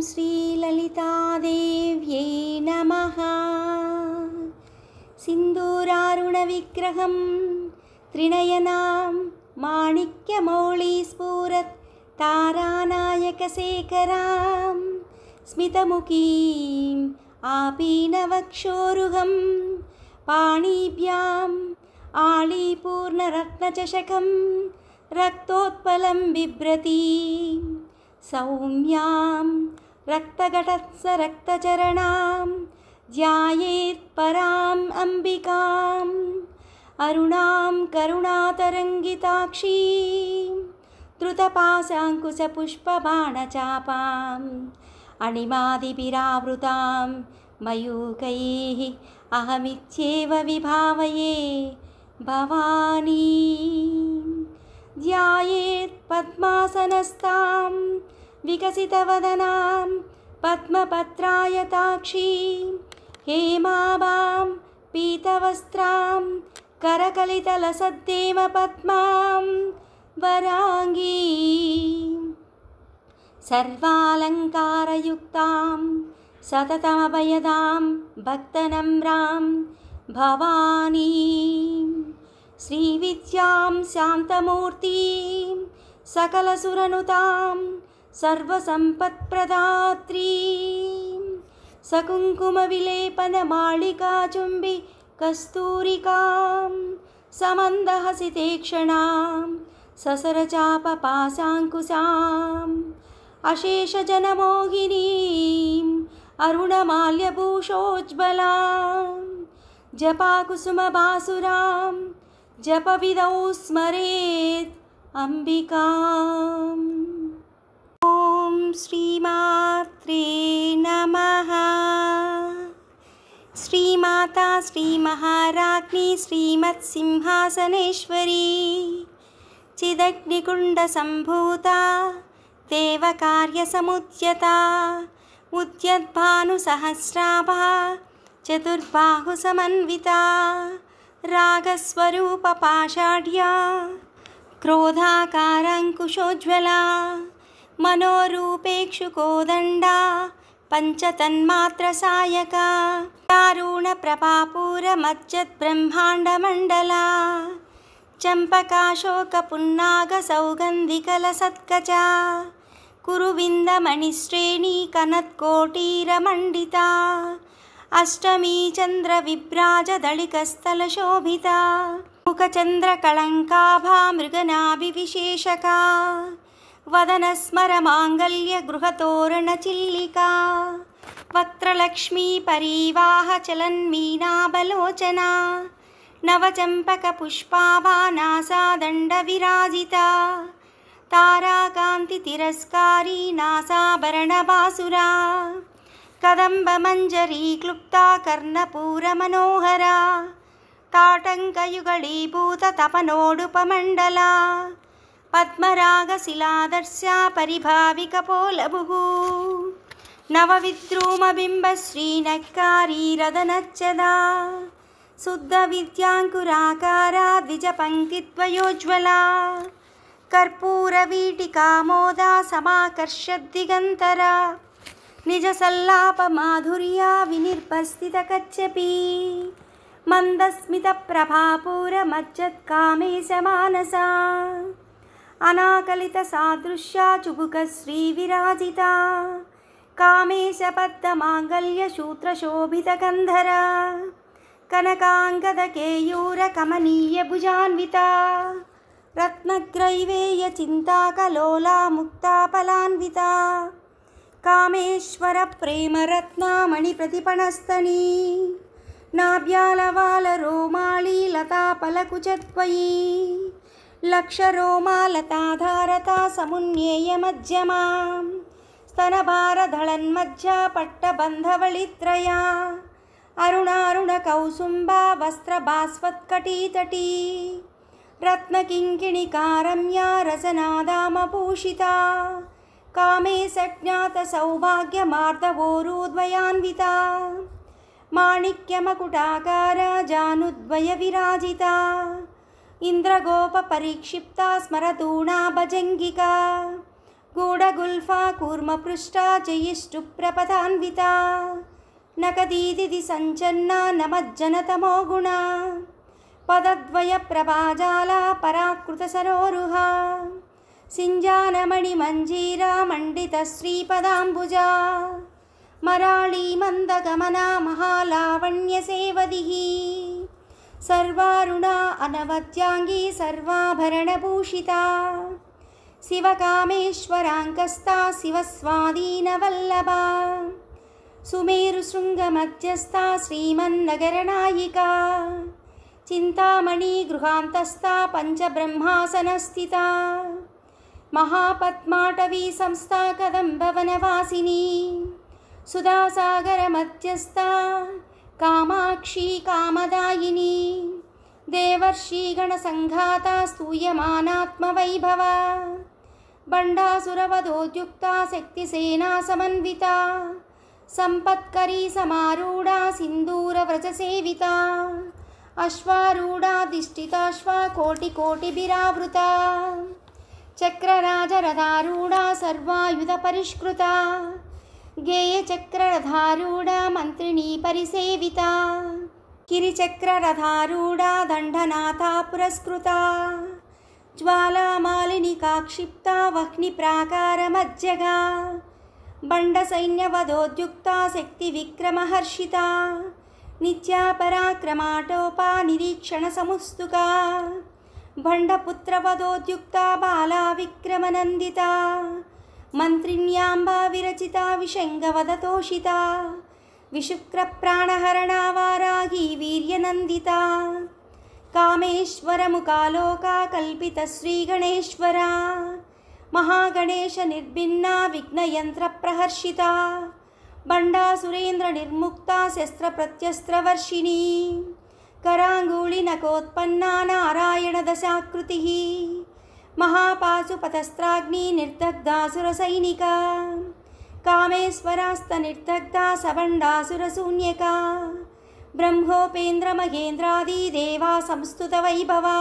श्रीललितादेव्यै नमः। सिन्दूरारुणविग्रहं त्रिनयनां माणिक्यमौळिस्फुरत् तारानायकशेखरां स्मितमुखीम् आपीनवक्षोरुहं पाणिभ्याम् आळीपूर्णरत्नचषकं रक्तोत्पलं बिभ्रतीं सौम्यां रक्तघटत्सरक्तचरणां ध्यायेत् पराम् अम्बिकाम् अरुणां करुणातरङ्गिताक्षीं द्रुतपाशाङ्कुशपुष्पबाणचापाम् अणिमादिभिरावृतां मयूखैः अहमित्येव विभावये भवानी। ध्यायेत् पद्मासनस्तां विकसितवदनां पद्मपत्रायताक्षीं हेमाभां पीतवस्त्रां करकलितलसद्देवपद्मां वराङ्गीं सर्वालङ्कारयुक्तां सततमभयदां भक्तनम्रां भवानीं श्रीविद्यां शान्तमूर्तिं सकलसुरनुतां सर्वसम्पत्प्रदात्रीं सकुङ्कुमविलेपनमालिकाचुम्बि कस्तूरिकां समन्दहसितेक्षणां ससरचापपाशाङ्कुशाम् अशेषजनमोहिनीम् अरुणमाल्यभूषोज्ज्वलां जपाकुसुमभासुरां जपविधौ स्मरेत् अम्बिकाम्। ॐ श्रीमात्रे नमः। श्रीमाता श्रीमहाराज्ञी श्रीमत्सिंहासनेश्वरी चिदग्निकुण्डसम्भूता देवकार्यसमुद्यता उद्यद्भानुसहस्राभा चतुर्बाहुसमन्विता रागस्वरूपपाषाढ्या क्रोधाकाराङ्कुशोज्ज्वला मनोरूपेक्षुकोदण्डा पञ्चतन्मात्रसायका दारुणप्रभापूरमज्जद्ब्रह्माण्डमण्डला चम्पकाशोकपुन्नागसौगन्धिकलसत्कचा कुरुविन्दमणिश्रेणी कनत्कोटीरमण्डिता अष्टमी चन्द्रविभ्राजदलिकस्थलशोभिता मुखचन्द्रकळङ्काभा मृगनाभिविशेषका वदनस्मरमाङ्गल्यगृहतोरणचिल्लिका वक्त्रलक्ष्मी परीवाहचलन्मीनाबलोचना नवचम्पकपुष्पाभा नासादण्डविराजिता ताराकान्तितिरस्कारी नासाभरणबासुरा कदम्बमञ्जरी क्लुप्ता कर्णपूरमनोहरा ताटङ्कयुगळीभूततपनोडुपमण्डला पद्मरागशिलादर्श्या परिभाविकपोलभुः नवविद्रूमबिम्बश्रीनक्कारी रदनच्चदा शुद्धविद्याङ्कुराकारा द्विजपङ्क्तिद्वयोज्ज्वला कर्पूरवीटिकामोदा समाकर्षद्दिगन्तरा निजसल्लापमाधुर्या विनिर्भस्थितकच्छपी मन्दस्मितप्रभापूरमज्जत्कामेशमानसा अनाकलितसादृश्या चुबुकश्रीविराजिता कामेशबद्धमाङ्गल्यसूत्रशोभितगन्धरा कनकाङ्गदकेयूरकमनीयभुजान्विता रत्नग्रैवेयचिन्ताकलोला मुक्ताफलान्विता कामेश्वरप्रेमरत्नामणिप्रतिपणस्तनी नाभ्यालवालरोमाली लताफलकुचद्वयी लक्षरोमालताधारता समुन्नेयमध्यमां स्तनभारधळन्मज्जा पट्टबन्धवळित्रया अरुणारुणकौसुम्बा वस्त्रभास्वत्कटीतटी रत्नकिङ्किणिकारम्या रसनादामभूषिता कामेशज्ञातसौभाग्यमार्दवोरुद्वयान्विता माणिक्यमकुटाकारा जानुद्वयविराजिता इन्द्रगोपपरिक्षिप्ता स्मरतूणा भजङ्गिका गूढगुल्फा कूर्मपृष्ठा जयिष्टुप्रपथान्विता नकदीदिति सञ्चन्ना नमज्जनतमो गुणा पदद्वयप्रभाजाला पराकृतसरोरुहा सिञ्जानमणिमञ्जीरा मण्डितश्रीपदाम्बुजा मराळी मन्दगमना महालावण्यसेवदिः सर्वारुणा अनवद्याङ्गी सर्वाभरणभूषिता शिवकामेश्वराङ्कस्ता शिवस्वाधीनवल्लभा सुमेरुशृङ्गमध्यस्था श्रीमन्नगरनायिका चिन्तामणि गृहान्तस्था पञ्चब्रह्मासनस्थिता महापद्माटवी संस्था कदम्बवनवासिनी सुधासागरमध्यस्था कामाक्षी कामदायिनी देवर्षिगणसङ्घाता स्तूयमानात्मवैभवा बण्डासुरवधोद्युक्ता शक्तिसेना समन्विता सम्पत्करी समारूढा सिन्दूरव्रजसेविता अश्वारूढाधिष्ठिताश्वा कोटिकोटिभिरावृता चक्रराजरथारूढा सर्वायुधपरिष्कृता गेयचक्ररथारूढा मन्त्रिणी परिसेविता गिरिचक्ररथारूढा दण्डनाथा पुरस्कृता ज्वालामालिनिका क्षिप्ता वह्निप्राकारमज्जगा बण्डसैन्यवधोद्युक्ता शक्तिविक्रमहर्षिता नित्या पराक्रमाटोपा निरीक्षणसमुस्तुका भण्डपुत्रवधोद्युक्ता बाला विक्रमनन्दिता मन्त्रिण्याम्बा विरचिता विशङ्गवदतोषिता विशुक्रप्राणहरणा वाराही वीर्यनन्दिता कामेश्वरमुखालोका कल्पितश्रीगणेश्वरा महागणेशनिर्भिन्ना विघ्नयन्त्रप्रहर्षिता बण्डासुरेन्द्रनिर्मुक्ता शस्त्रप्रत्यस्त्रवर्षिणी कराङ्गुलिनकोत्पन्ना नारायणदशाकृतिः महापाशुपतस्त्राग्नि निर्दग्धासुरसैनिका कामेश्वरास्तनिर्दग्धा सबण्डासुरशून्यका ब्रह्मोपेन्द्रमहेन्द्रादिदेवा संस्तुतवैभवा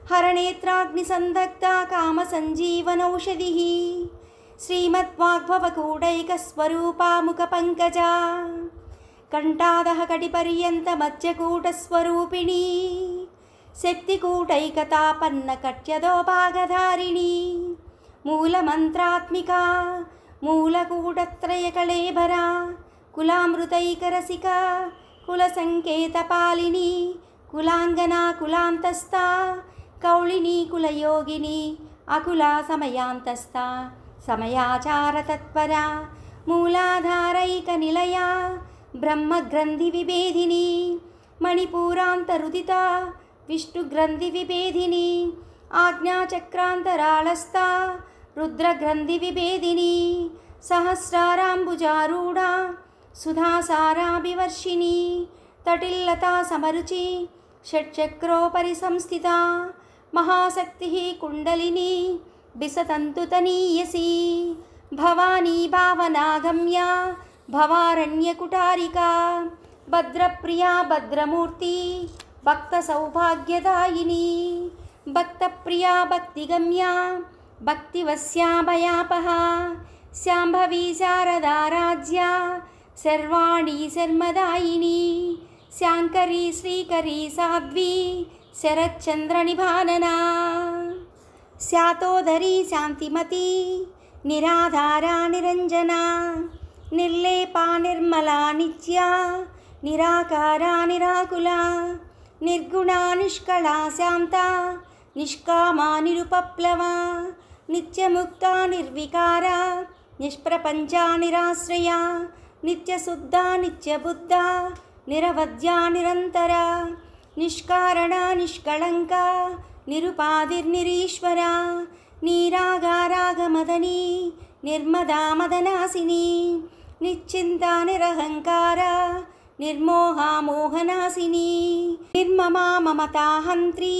हरनेत्राग्निसन्दग्धा कामसञ्जीवनौषधिः श्रीमद्वाग्भवकूटैकस्वरूपा मुखपङ्कजा कण्ठादः कटिपर्यन्तमध्यकूटस्वरूपिणी शक्तिकूटैकतापन्नकट्यदोभागधारिणी मूलमन्त्रात्मिका मूलकूटत्रयकळेबरा कुलामृतैकरसिका कुलसङ्केतपालिनी कुलाङ्गना कुलान्तस्था कौलिनी कुलयोगिनी अकुला समयान्तस्था समयाचारतत्परा मूलाधारैकनिलया ब्रह्मग्रन्थिविभेदिनी मणिपूरान्तरुदिता विष्णुग्रन्थिविभेदिनी आज्ञाचक्रान्तराळस्था रुद्रग्रन्थिविभेदिनी सहस्राराम्बुजारूढा सुधासाराभिवर्षिणी तटिल्लता समरुचि षट्चक्रोपरि संस्थिता महाशक्तिः कुण्डलिनी बिसतन्तुतनीयसी भवानी भावनागम्या भवारण्यकुटारिका भद्रप्रिया भद्रमूर्ति भक्तसौभाग्यदायिनी भक्तप्रिया भक्तिगम्या भक्तिवस्या भयापहा शाम्भवी शारदा राज्या सर्वाणी शर्मदायिनी शाङ्करी श्रीकरी साध्वी शरच्चन्द्रनिभानना स्यातोदरी शान्तिमती निराधारा निरञ्जना निर्लेपा निर्मला नित्या निराकारा निराकुला निर्गुणा निष्कला शान्ता निष्कामा निरुपप्लवा नित्यमुक्ता निर्विकारा निष्प्रपञ्चा निराश्रया नित्यशुद्धा नित्यबुद्धा निरवध्या निरन्तरा निष्कारणा निष्कळङ्का निरुपाधिर्निरीश्वरा निरागारागमदनी निर्मदा मदनासिनी निश्चिन्ता निरहङ्कारा निर्मोहा मोहनासिनी निर्ममा ममता हन्त्री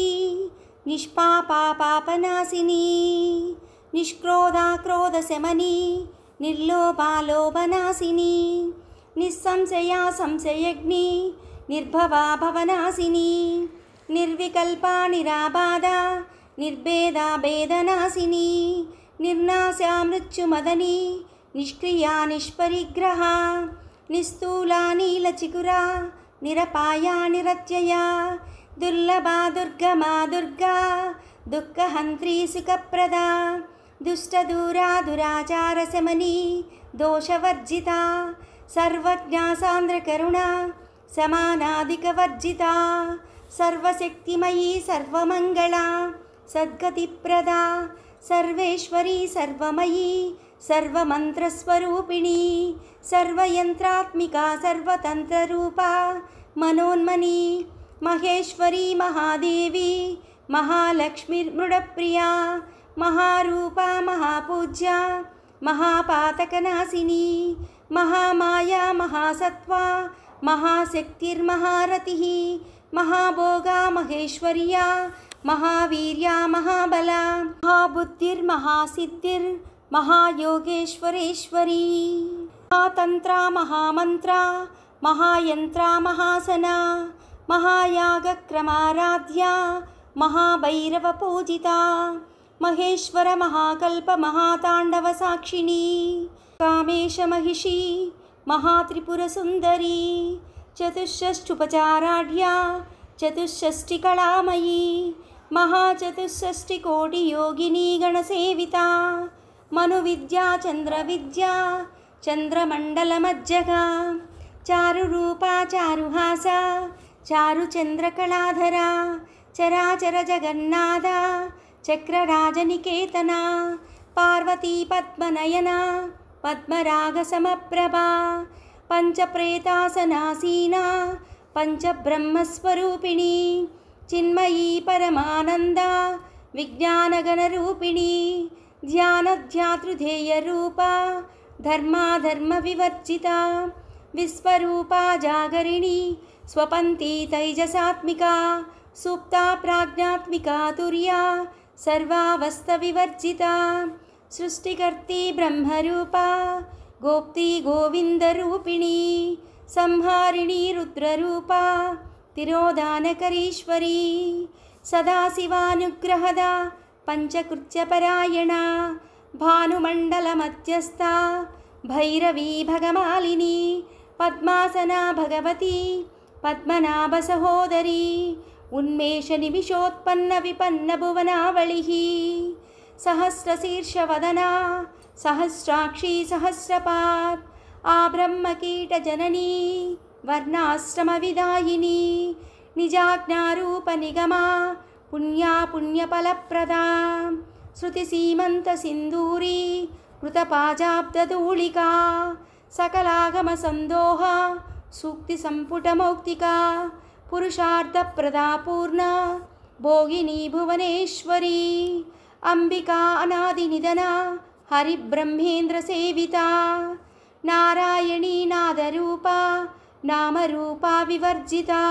निष्पापा पापनासिनी निष्क्रोधा क्रोधशमनी निर्लोभा लोभनासिनी निस्संशया संशयग्नि निर्भवा भवनासिनी निर्विकल्पा निराबाधा निर्भेदा भेदनासिनी నిర్నాశా మృత్యుమదని నిష్క్రియా నిష్పరిగ్రహా నిస్థూలా నీలచికురా నిరపాయా నిరత్యయా దుర్లభా దుర్గమా దుర్గా దుఃఖహంత్రీ సుఖప్రదా దుష్టదూరా దురాచారశమనీ దోషవర్జితా సర్వజ్ఞా సాంద్రకరుణా సమానాధికవర్జితా సర్వశక్తిమయీ సర్వమంగళా సద్గతిప్రదా సర్వేశ్వరీ సర్వమయీ సర్వమంత్రస్వరూపిణీ సర్వయంత్రాత్మికా సర్వతంత్రరూపా మనోన్మనీ మహేశ్వరీ మహాదేవి మహాలక్ష్మీర్మృడప్రియా మహారూపా మహాపూజ్యా మహాపాతకనాశినీ మహామాయా మహాసత్వా మహాశక్తిర్మహారతిః మహాభోగా మహేశ్వర్యా మహావీర్యా మహాబలా మహాబుద్ధిర్మహాసిద్ధిర్ మహాయోగేశ్వరేశ్వరీ మహాతంత్రా మహామంత్రా మహాయంత్రా మహాసనా మహాయాగక్రమారాధ్యా మహాభైరవపూజితా మహేశ్వర మహాకల్ప మహాతాండవ సాక్షిణీ కామేశమహిషీ మహాత్రిపురసుందరీ చతుషష్ఠుపచారాఢ్యా చతుషష్ఠికళామయీ మహాచతుషష్ఠికోటియోగినీ గణసేవితా మనువిద్యా చంద్రవిద్యా చంద్రమండలమజ్జగా చారురూపా చారుహాసా చారుచంద్రకళాధరా చరాచర జగన్నాథ చక్రరాజనికేతనా పార్వతీ పద్మనయనా పద్మరాగసమప్రభా పంచప్రేతాసనాసీనా పంచబ్రహ్మస్వరూపిణీ చిన్మయీ పరమానందా విజ్ఞానగణరూపిణీ ధ్యానధ్యాతృధేయరూపా ధర్మాధర్మవివర్జితా విశ్వరూపా జాగరిణీ స్వపంతి తైజసాత్మికా సుప్తా ప్రాజ్ఞాత్మికా తుర్యా సర్వావస్థవివర్జితా సృష్టికర్తి బ్రహ్మరూపా గోప్తి గోవిందరూపిణీ సంహారిణీ రుద్రరూపా తిరోధానకరీశ్వరీ సదాశివానుగ్రహదా పంచకృత్యపరాయణా భానుమండలమధ్యస్థా భైరవీ భగమాలిని పద్మాసనా భగవతి పద్మనాభ సహోదరీ ఉన్మేష నిమిషోత్పన్న విపన్న భువనావళిః సహస్రశీర్షవదనా సహస్రాక్షీ సహస్రపాత్ ఆ బ్రహ్మకీట జననీ వర్ణాశ్రమ విదాయిని నిజాజ్ఞారూప నిగమా పుణ్యా పుణ్యఫలప్రదా శృతి సీమంత సింధూరీ కృతపాజాబ్దధూళికా సకలాగమ సందోహ సూక్తి సంపుటమౌక్తికా పురుషార్థప్రదా పూర్ణ భోగిని భువనేశ్వరీ అంబికా అనాది నిధనా హరిబ్రహ్మేంద్ర సేవితా నారాయణీ నాదరూపా నామరూపా వివర్జితా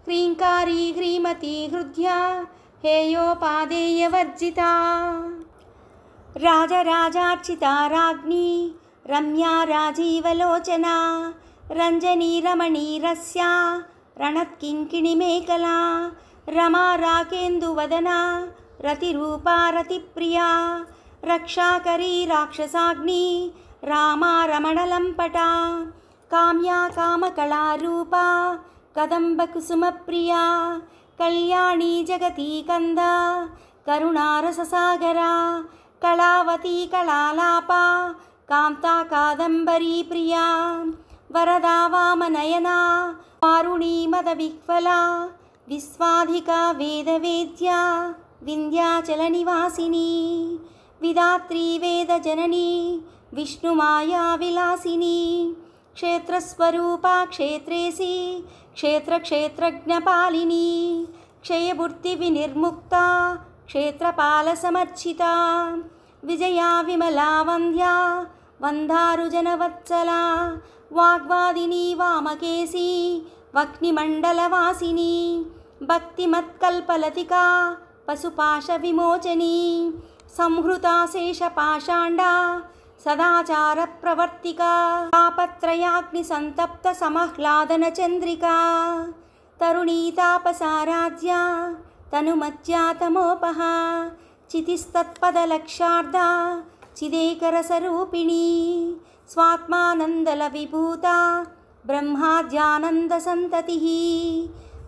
హ్రీంకారీ హ్రీమతీ హృద్యా హేయోపాదేయవర్జితా రాజరాజార్చితా రాజ్ఞీ రమ్యా రాజీవలోచనా రంజనీ రమణీరస్యా రణత్కింకిణిమేకలా రమా రాకేందువదనా రతిరూపా రతిప్రియా రక్షాకరీ రాక్షసాగ్ని రామా రమణలంపటా కామ్యా కామకళారూపా కదంబకుసుమప్రియా కళ్యాణీ జగతీ కందా కరుణారససాగరా కళావతీ కళాలాపా కాంతా కాదంబరీ ప్రియా వరదా వామనయనా వారుణీ మదవిహ్వలా విశ్వాధికా వేదవేద్యా వింధ్యాచల నివాసిని విధాత్రీ వేదజననీ విష్ణుమాయా విలాసిని క్షేత్రస్వరూపా క్షేత్రేసి క్షేత్రజ్ఞపాలిని క్షయబుర్తి వినిర్ముక్తా క్షేత్రపాలసమర్చితా విజయా విమలా వంద్యా వందారుజనవత్సలా వాగ్వాదిని వామకేశీ వక్నిమండలవాసిని భక్తిమత్కల్పలతికా పశుపాశ విమోచనీ సంహృతా శేషపాషాండా సదాచార ప్రవర్తికా తాపత్రయాగ్ని సంతప్త సమహ్లాదన చంద్రికా తరుణీ తాపసారాధ్యా తనుమత్యా తమోపహ चितिस्तत्पदलक्षार्धा चिदेकरसरूपिणी स्वात्मानन्दलविभूता ब्रह्माद्यानन्दसन्ततिः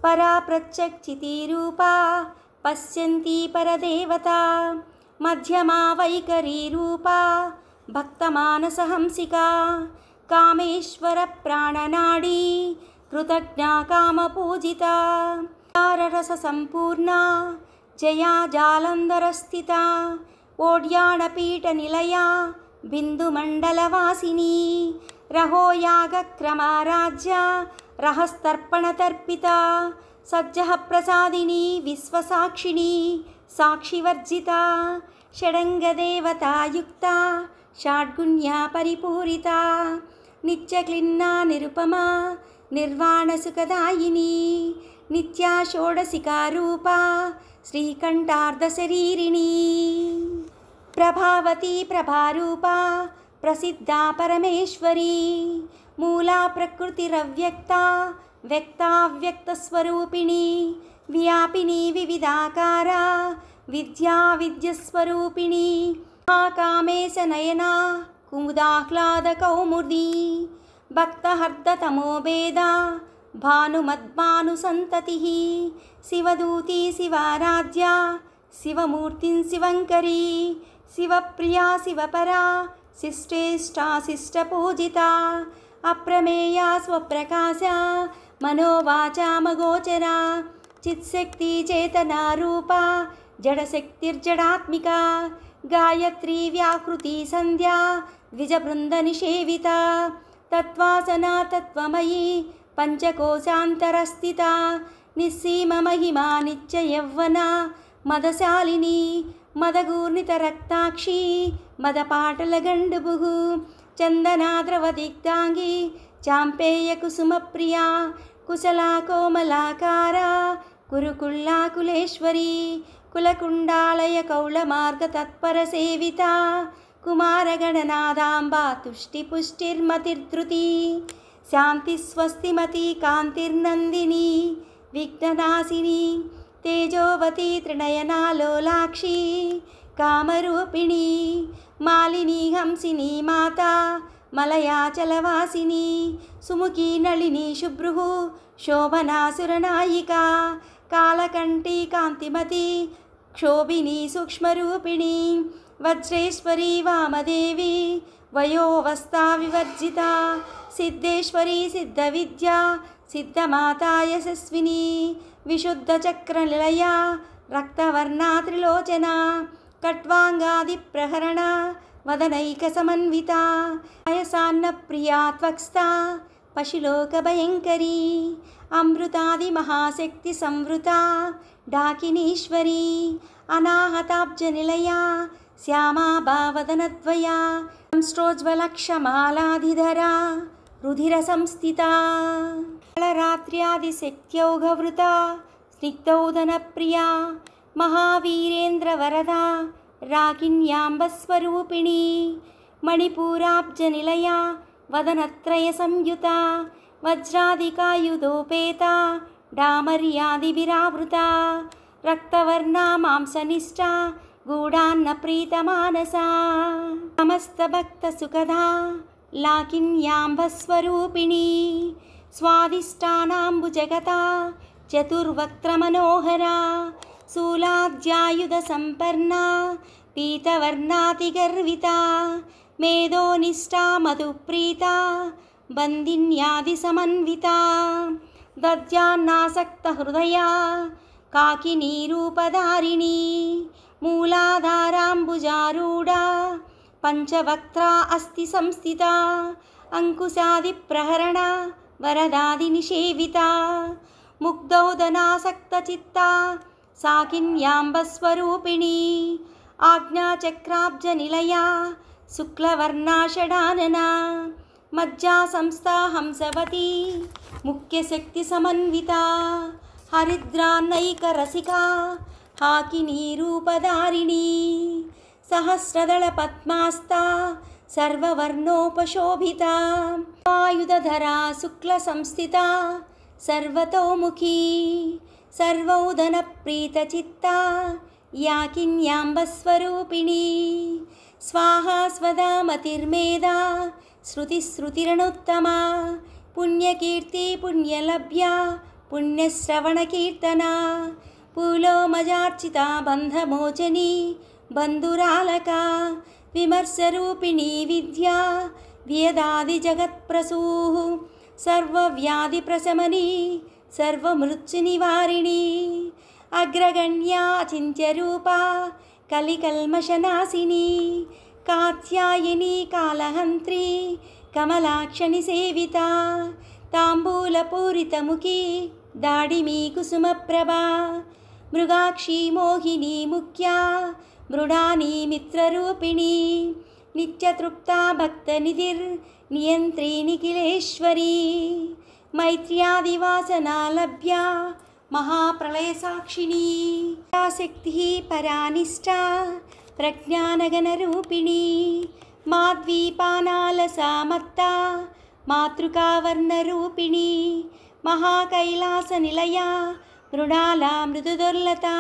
परा प्रत्यक्षितिरूपा पश्यन्ती परदेवता मध्यमा वैखरीरूपा भक्तमानसहंसिका कामेश्वरप्राणनाडी कृतज्ञा कामपूजिता रससम्पूर्णा जया जालन्धरस्थिता ओड्याणपीठनिलया बिन्दुमण्डलवासिनी रहोयागक्रमाराज्या रहस्तर्पणतर्पिता सज्जः प्रसादिनी विश्वसाक्षिणी साक्षिवर्जिता षडङ्गदेवतायुक्ता षड्गुण्या परिपूरिता नित्यक्लिन्ना निरुपमा निर्वाणसुखदायिनी नित्या षोडशिकारूपा श्रीकण्ठार्धशरीरिणी प्रभावती प्रभारूपा प्रसिद्धा परमेश्वरी मूला प्रकृतिरव्यक्ता व्यक्ताव्यक्तस्वरूपिणी व्यापिनी विविधाकारा विद्या विद्यस्वरूपिणी महाकामेशनयना कुमुदाह्लादकौमुदी भक्तहर्दतमोभेदा भानुमद्भानुसन्ततिः शिवदूती शिवाराध्या शिवमूर्तिं शिवङ्करी शिवप्रिया शिवपरा शिष्टेष्टा शिष्टपूजिता अप्रमेया स्वप्रकाशा मनोवाचामगोचरा चित्शक्ति चेतनारूपा जडशक्तिर्जडात्मिका गायत्री व्याकृति संध्या द्विजबृन्दनिषेविता तत्त्वासना तत्त्वमयी पंचकोशान्तरस्थिता निस्सीममहिमा नित्ययौवना मदशालिनी मदगूर्णितरक्ताक्षी मदपाटलगण्डुभुः चन्दनाद्रवदिग्धाङ्गी चाम्पेयकुसुमप्रिया कुशला कोमलाकारा कुरुकुल्लाकुलेश्वरी कुलकुण्डालय कौलमार्गतत्परसेविता कुमारगणनादाम्बा तुष्टिपुष्टिर्मतिर्धृती शान्तिस्वस्तिमती कान्तिर्नन्दिनी विघ्ननाशिनी तेजोवती त्रिनयना लोलाक्षी कामरूपिणी मालिनी हंसिनी माता मलयाचलवासिनी सुमुखी नलिनी शुभ्रुः शोभनासुरनायिका कालकण्ठी कान्तिमती क्षोभिनी सूक्ष्मरूपिणी वज्रेश्वरी वामदेवी वयोवस्था विवर्जिता सिद्धेश्वरी सिद्धविद्या सिद्धमाता यशस्विनी विशुद्धचक्रनिलया रक्तवर्णा त्रिलोचना कट्वाङ्गादिप्रहरणा वदनैकसमन्विता आयसान्नप्रिया त्वक्स्था पशुलोकभयङ्करी अमृतादिमहाशक्तिसंवृता डाकिनीश्वरी अनाहताब्जनिलया श्यामा भावदनद्वया संस्ट्रोज्ज्वलक्षमालाधिधरा रुधिरसंस्थिता कालरात्र्यादिशक्त्यौघवृता स्निग्धौदनप्रिया महावीरेन्द्रवरदा रागिण्यांबस्वरूपिणी मणिपूराब्जनिलया वदनत्रयसंयुता वज्रादिकायुधोपेता डामर्यादिभिरावृता रक्तवर्णा मांसनिष्ठा गूढान्नप्रीतमानसा समस्तभक्तसुखदा लाकिन्यांबस्वरूपिणी स्वादिष्टानाम्बुजगता चतुर्वक्त्रमनोहरा शूलाद्यायुधसम्पन्ना पीतवर्णातिगर्विता मेधोनिष्ठा मधुप्रीता बन्दिन्यादिसमन्विता दद्यान्नासक्तहृदया काकिनीरूपधारिणी मूलाधाराम्बुजारूढा पंचवक्त्रा अस्ति संस्थिता अंकुशादिप्रहरणा वरदादिनिषेविता मुग्धौदनासक्तचित्ता साकिन्यांबस्वरूपिणी आज्ञाचक्राब्जनिलया शुक्लवर्णाषडानना मज्जासंस्था हंसवती मुख्यशक्तिसमन्विता हरिद्रान्नैकरसिका हाकिनीरूपधारिणी सहस्रदलपद्मास्ता सर्ववर्णोपशोभिता आयुधधरा शुक्लसंस्थिता सर्वतोमुखी सर्वौदनप्रीतचित्ता या किन्याम्बस्वरूपिणी स्वाहा स्वदा मतिर्मेधा श्रुतिस्मृतिरनुत्तमा पुण्यकीर्ति पुण्यलभ्या पुण्यश्रवणकीर्तना पूलोमजार्चिता बन्धमोचनी बन्धुरालका विमर्शरूपिणी विद्या व्यदादिजगत्प्रसूः सर्वव्याधिप्रशमनी सर्वमृत्युनिवारिणी अग्रगण्या अचिन्त्यरूपा कलिकल्मषनाशिनी कात्यायनी कालहन्त्री कमलाक्षनि सेविता ताम्बूलपूरितमुखी दाडिमी कुसुमप्रभा मृगाक्षी मोहिनी मुख्या मृडानी मित्ररूपिणी नित्यतृप्ता भक्तनिधिर्नियन्त्री निखिलेश्वरी मैत्र्यादिवासना लभ्या महाप्रलयसाक्षिणी शक्तिः परानिष्ठा प्रज्ञानगणरूपिणी माद्वीपानालसामत्ता मातृकावर्णरूपिणी महाकैलासनिलया मृणाला मृदुदुर्लता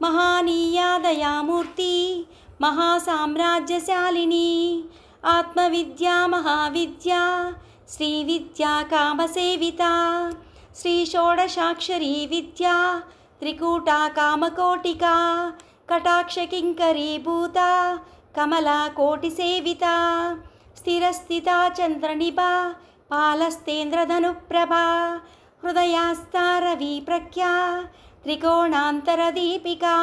महानीया दयामूर्ति महासाम्राज्यशालिनी आत्मविद्या महाविद्या श्रीविद्या कामसेविता श्रीषोडशाक्षरी विद्या त्रिकूटा कामकोटिका कटाक्षकिङ्करीभूता कमला कोटिसेविता स्थिरस्थिता चन्द्रनिभा पालस्तेन्द्रधनुप्रभा हृदयास्ता रविप्रख्या त्रिकोणान्तरदीपिका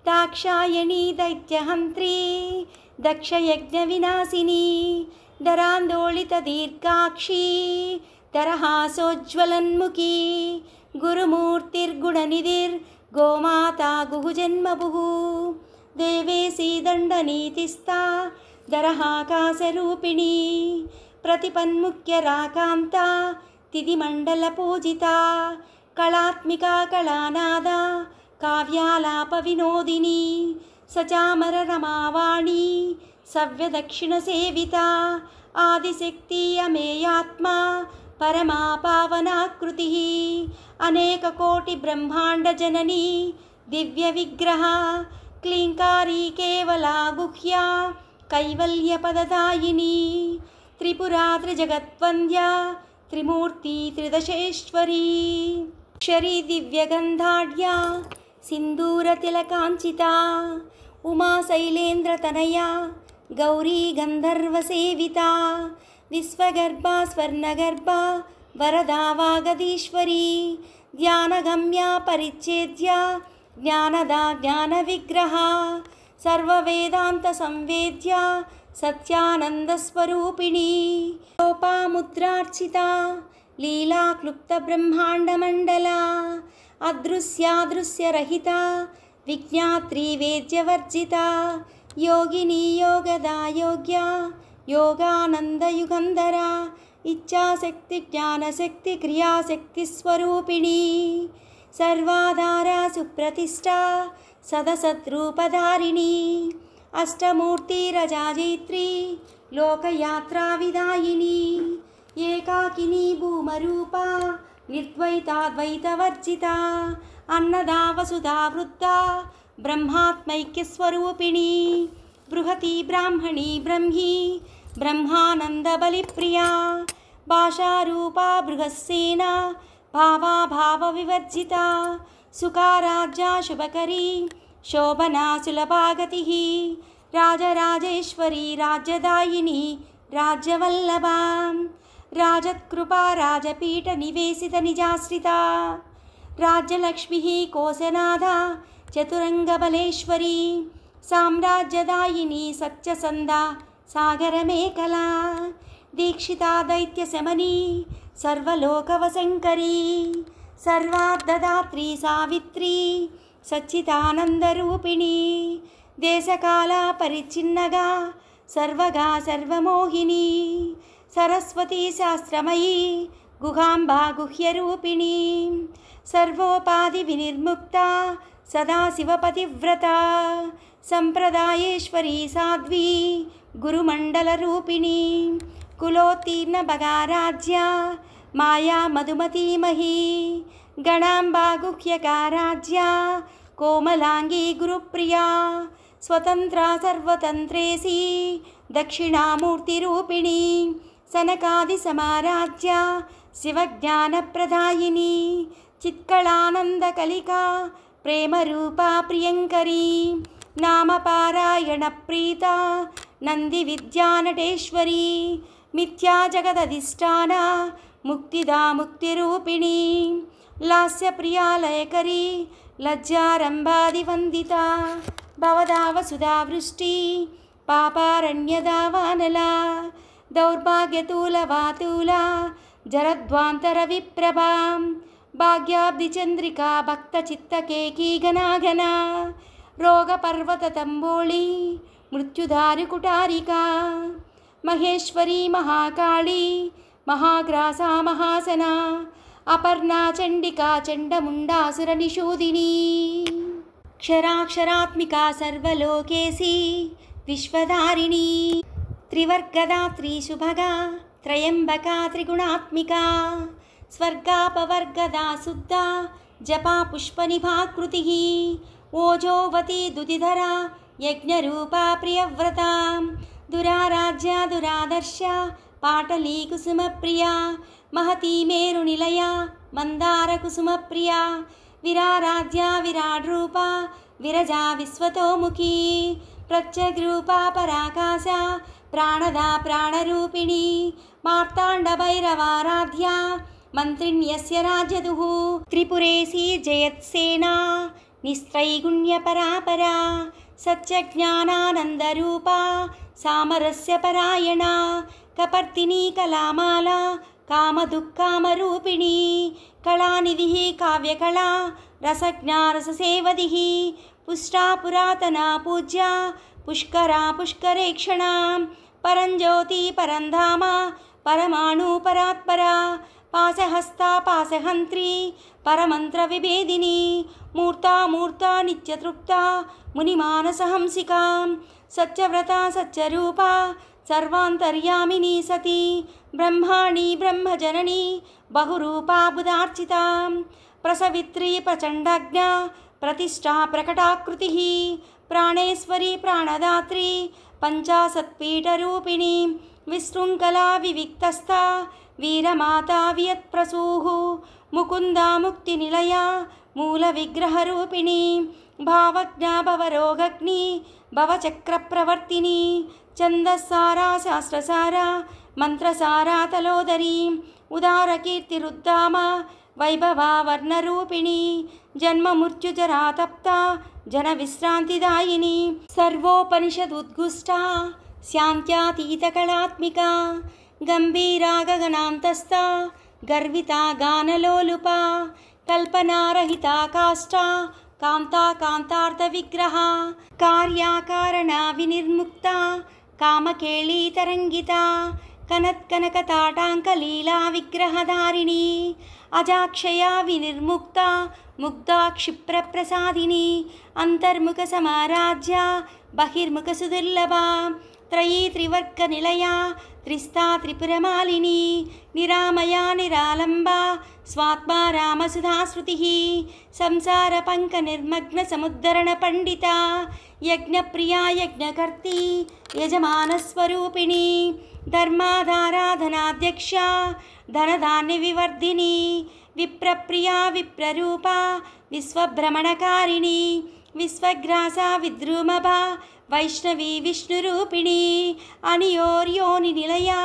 दाक्षायणी दैत्यहन्त्री दक्षयज्ञविनाशिनी दरान्दोलितदीर्घाक्षी दरहासोज्ज्वलन्मुखी गुरुमूर्तिर्गुणनिधिर्गोमाता गुहुजन्मभुः देवेशी दण्डनीतिस्था दरहाकाशरूपिणी प्रतिपन्मुख्यराकान्ता तिथिमण्डलपूजिता कलात्मिका कलानादा काव्यालापविनोदिनी सचामररमावाणी सव्यदक्षिणसेविता आदिशक्ति अमेयात्मा परमा पावनाकृतिः अनेककोटिब्रह्माण्डजननी दिव्यविग्रहा क्लीङ्कारी केवला गुह्या कैवल्यपददायिनी त्रिपुरा त्रिजगद्वन्द्या त्रिमूर्ति त्रिदशेश्वरी क्षरी दिव्यगन्धाढ्या सिन्दूरतिलकाञ्चिता उमा शैलेन्द्रतनया गौरी गन्धर्वसेविता विश्वगर्भा स्वर्णगर्भा वरदा वागदीश्वरी ध्यानगम्या परिच्छेद्या ज्ञानदा ज्ञानविग्रहा सर्ववेदान्तसंवेद्या सत्यानन्दस्वरूपिणी लोपामुद्रार्चिता लीलाक्लुप्तब्रह्माण्डमण्डला अदृश्यादृश्यरहिता विज्ञात्री वेद्यवर्जिता योगिनी योगदा योग्या योगानन्दयुगन्धरा इच्छाशक्ति ज्ञानशक्ति क्रियाशक्तिस्वरूपिणी सर्वाधारा सुप्रतिष्ठा सदसद्रूपधारिणी अष्टमूर्तिरजाजैत्री लोकयात्राविदायिनी एकाकिनी भूमरूपा निर्द्वैताद्वैतवर्जिता अन्नदा वसुधा वृद्धा ब्रह्मात्मैक्यस्वरूपिणी बृहती ब्राह्मणी ब्रह्मी ब्रह्मानन्दबलिप्रिया भाषारूपा बृहस्सेना भावा भावविवर्जिता सुखाराज्या शुभकरी शोभना सुलभागतिः राजराजेश्वरी राज्यदायिनी राज्यवल्लभा राजत्कृपा राजपीठनिवेशितनिजाश्रिता राज्यलक्ष्मीः कोशनादा चतुरङ्गबलेश्वरी साम्राज्यदायिनी सत्यसन्धा सागरमेखला दीक्षिता दैत्यशमनी सर्वलोकवशङ्करी सर्वार्धदात्री सावित्री सच्चिदानन्दरूपिणी देशकाला परिच्छिन्नगा सर्वगा सर्वमोहिनी सरस्वती शास्त्रमयी गुहाम्बा गुह्यरूपिणी सर्वोपाधिविनिर्मुक्ता सदाशिवपतिव्रता सम्प्रदायेश्वरी साध्वी गुरुमण्डलरूपिणी कुलोत्तीर्णभगाराज्या माया मधुमतीमही गणाम्बा गुह्यकाराज्या कोमलांगी गुरुप्रिया स्वतंत्रा सर्वतंत्रेसी दक्षिणामूर्तिरूपिणी सनकादि समाराध्या शिवज्ञानप्रदायिनी चित्कलानन्दकलिका प्रेमरूपा प्रियङ्करी नामपारायणप्रीता नन्दिविद्यानटेश्वरी मिथ्या जगदधिष्ठाना मुक्तिदा मुक्तिरूपिणी लास्यप्रिया लयकरी लज्जारम्भादिवन्दिता भवदावसुधावृष्टि पापारण्यदावानला दौर्भाग्यतूलवातूला जरध्वान्तरविप्रभां भाग्याब्धिचन्द्रिका भक्तचित्तकेकी घनाघना रोगपर्वततम्बोळी मृत्युधारिकुटारिका महेश्वरी महाकाली महाग्रासा महासना अपर्णा चण्डिका चण्डमुण्डासुरनिषूदिनी क्षराक्षरात्मिका सर्वलोकेशी विश्वधारिणी त्रिवर्गदात्री शुभगा त्रयंबका त्रिगुणात्मिका स्वर्गापवर्गदा शुद्धा जपा पुष्पनिभाकृतिः ओजोवती दुतिधरा यज्ञरूपा प्रियव्रता दुराराज्या दुरादर्शा पाटली कुसुमप्रिया महती मेरुनिलया मन्दारकुसुमप्रिया विराराध्या विराड्रूपा विरजा विश्वतोमुखी प्रत्यग्रूपा पराकाशा प्राणदा प्राणरूपिणी मार्ताण्डभैरवाराध्या मन्त्रिण्यस्य राजदुः त्रिपुरेशी जयत्सेना निस्त्रैगुण्यपरापरा सत्यज्ञानानन्दरूपा सामरस्यपरायणा कपर्दिनी कलामाला कामदुःखामरूपिणी कलानिधिः काव्यकला रसज्ञा रससेवधिः पुष्टा पुरातना पूज्या पुष्करा पुष्करेक्षणा परञ्ज्योति परन्धामा परमाणु परात्परा पाशहस्ता पाशहन्त्री परमन्त्रविभेदिनी मूर्ता मूर्ता नित्यतृप्ता मुनिमानसहंसिका सत्यव्रता सत्यरूपा सर्वान्तर्यामिनी सती ब्रह्माणी ब्रह्मजननी बहुरूपा बुधार्चिता प्रसवित्री प्रचण्डाज्ञा प्रतिष्ठा प्रकटाकृतिः प्राणेश्वरी प्राणदात्री पंचाशत्पीठरूपिणी विशृङ्खला विविक्तस्था वीरमाता वियत्प्रसूः मुकुन्दा मुक्तिनिलया मूलविग्रहरूपिणी भावज्ञा भवरोगग्नि भवचक्रप्रवर्तिनी छन्दस्सारा शास्त्रसारा मंत्रसारा तलोदरी उदारकीर्तिरुद्धामा वैभवा वर्णरूपिणी जन्ममृत्युजरा तप्ता जनविश्रान्तिदायिनी सर्वोपनिषदुद्गुष्टा शान्त्यातीतकलात्मिका गम्भीरा गगनान्तस्था गर्विता गानलोलुपा कल्पनारहिता काष्ठा कांता कांतार्थविग्रहा कार्याकारणा विनिर्मुक्ता कामकेली तरंगिता कनत्कनकताटाङ्कलीला विग्रहधारिणी अजाक्षया विनिर्मुक्ता मुग्धा क्षिप्रप्रसादिनी अंतर्मुख समाराज्या बहिर्मुख सुदुर्लभा त्रयी त्रिवर्गनिलया त्रिस्ता त्रिपुरमालिनी निरामया निरालम्बा स्वात्मा रामसुधाश्रुतिः संसारपङ्कनिर्मग्नसमुद्धरणपण्डिता यज्ञप्रिया यज्ञकर्त्री यजमानस्वरूपिणी धर्माधाराधनाध्यक्षा धनधान्यविवर्धिनी विप्रप्रिया विप्ररूपा विश्वभ्रमणकारिणी विश्वग्रासा विद्रुमभा वैष्णवी विष्णुरूपिणी अनियोर्योनिनिलया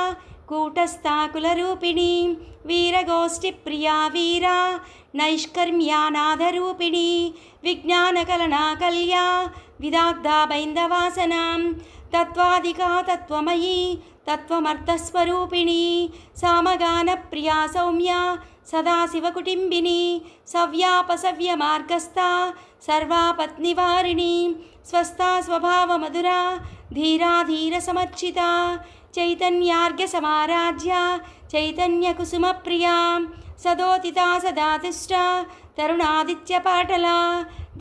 कूटस्था कुलरूपिणी वीरगोष्ठिप्रिया वीरा नैष्कर्म्यानाथरूपिणी विज्ञानकलना कल्या विदाग्धा बैन्दवासनां तत्त्वाधिका तत्त्वमयी तत्त्वमर्थस्वरूपिणी सामगानप्रिया सौम्या सदाशिवकुटिम्बिनी सव्यापसव्यमार्गस्था सर्वापत्निवारिणी स्वस्था स्वभावमधुरा धीरा धीरसमर्चिता चैतन्यार्घ्यसमाराध्या चैतन्यकुसुमप्रिया सदोदिता सदा तिष्ठा तरुणादित्यपाटला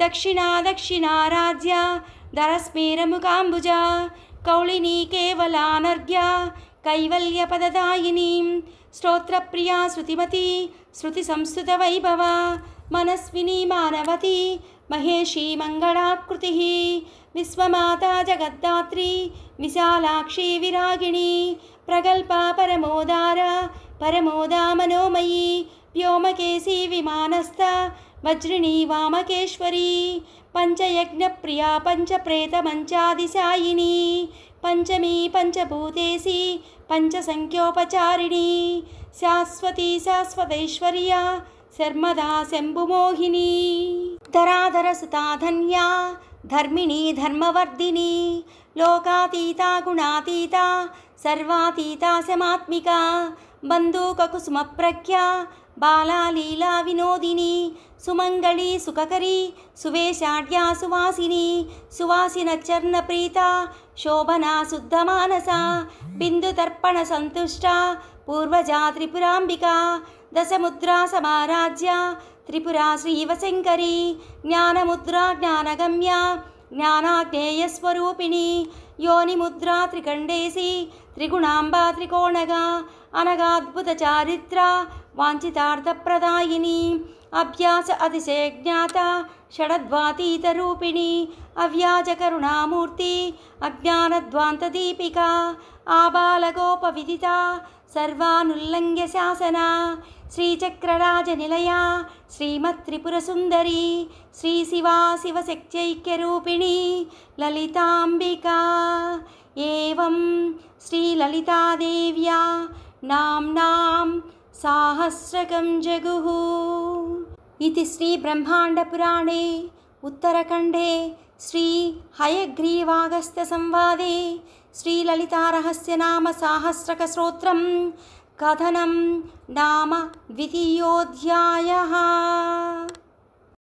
दक्षिणा दक्षिणाराध्या धरस्मेरमुकाम्बुजा कौलिनी केवलानर्घ्या कैवल्यपददायिनी स्तोत्रप्रिया श्रुतिमती श्रुतिसंस्तुतवैभवा मनस्विनी मानवती महेशी मङ्गलाकृतिः विश्वमाता जगद्धात्री विशालाक्षी विरागिणी प्रगल्भा परमोदारा परमोदा मनोमयी व्योमकेशी विमानस्था वज्रिणी वामकेश्वरी पंचयज्ञप्रिया पंचप्रेतमंचादिशायिनी पंचमी पंचभूतेशी पंचसंख्योपचारिणी शाश्वती शाश्वतैश्वर्या शर्मदा शंभुमोहिनी धराधरसुता धन्या धर्मिणी धर्मवर्धिनी लोकातीता गुणातीता सर्वातीता समात्मिका बंधुककुसुमप्रज्ञा बाला लीला विनोदिनी सुमंगली सुखकरी सुवेशाढ्या सुवासिनी सुवासिनचर्णप्रीता शोभना शुद्धमानसा बिंदुतर्पण संतुष्टा पूर्वजा त्रिपुरांबिका दशमुद्रा समाराज्या त्रिपुरा श्रीवशंकरी ज्ञानमुद्रा ज्ञानगम्या ज्ञानाज्ञेयस्वरूपिणी योनिमुद्रा त्रिकंडेशी त्रिगुणांबा त्रिकोणगा अनगाद्भुत चारित्रा वांछितार्थप्रदायिनी अभ्यास अतिशय ज्ञाता षडद्वातीत रूपिणी अव्याज करुणामूर्ति अज्ञानध्वान्तदीपिका आबालगोपविदिता सर्वानुल्लङ्घ्य शासना श्रीचक्रराजनिलया श्रीमत्त्रिपुरसुन्दरी श्रीशिवा शिवशक्त्यैक्यरूपिणी ललिताम्बिका एवं श्रीललितादेव्या नाम्नां साहस्रकं जगुः इति श्रीब्रह्माण्डपुराणे उत्तरखण्डे श्री हयग्रीवागस्त्यसंवादे श्रीललितारहस्यनाम साहस्रकस्तोत्रं कथनं नाम द्वितीयोऽध्यायः।